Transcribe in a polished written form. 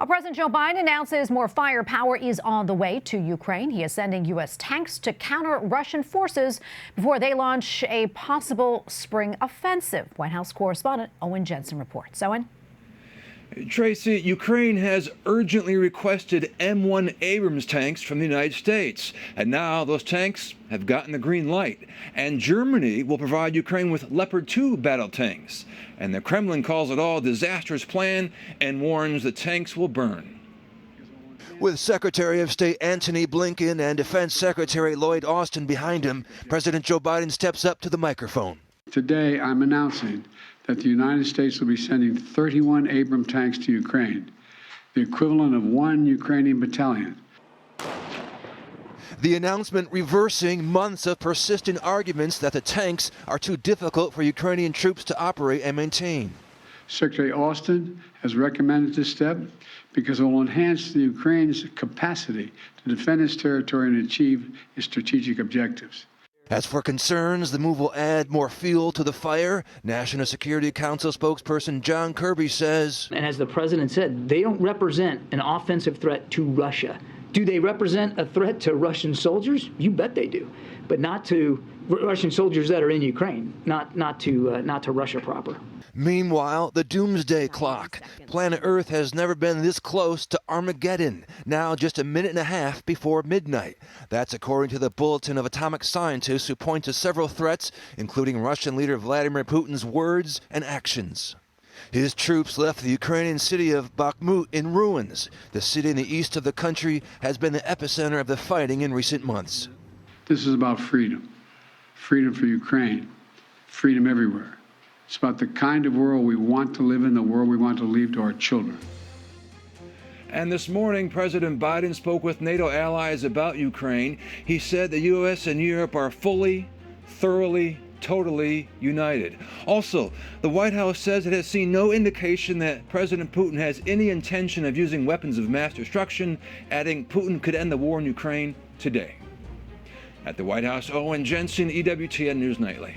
President Joe Biden announces more firepower is on the way to Ukraine. He is sending U.S. tanks to counter Russian forces before they launch a possible spring offensive. White House correspondent Owen Jensen reports. Owen? Tracy, Ukraine has urgently requested M1 Abrams tanks from the United States. And now those tanks have gotten the green light. And Germany will provide Ukraine with Leopard 2 battle tanks. And the Kremlin calls it all a disastrous plan and warns the tanks will burn. With Secretary of State Antony Blinken and Defense Secretary Lloyd Austin behind him, President Joe Biden steps up to the microphone. Today, I'm announcing that the United States will be sending 31 Abrams tanks to Ukraine, the equivalent of 1 Ukrainian battalion. The announcement reversing months of persistent arguments that the tanks are too difficult for Ukrainian troops to operate and maintain. Secretary Austin has recommended this step because it will enhance the Ukraine's capacity to defend its territory and achieve its strategic objectives. As for concerns the move will add more fuel to the fire, National Security Council spokesperson John Kirby says, and as the president said, they don't represent an offensive threat to Russia. Do they represent a threat to Russian soldiers? You bet they do, but not to Russian soldiers that are in Ukraine, not to Russia proper. Meanwhile, the doomsday clock. Planet Earth has never been this close to Armageddon, now just a minute and a half before midnight. That's according to the Bulletin of Atomic Scientists, who point to several threats, including Russian leader Vladimir Putin's words and actions. His troops left the Ukrainian city of Bakhmut in ruins. The city in the east of the country has been the epicenter of the fighting in recent months. This is about freedom. Freedom for Ukraine. Freedom everywhere. It's about the kind of world we want to live in, the world we want to leave to our children. And this morning, President Biden spoke with NATO allies about Ukraine. He said the U.S. and Europe are fully, thoroughly, totally united. Also, the White House says it has seen no indication that President Putin has any intention of using weapons of mass destruction, adding Putin could end the war in Ukraine today. At the White House, Owen Jensen, EWTN News Nightly.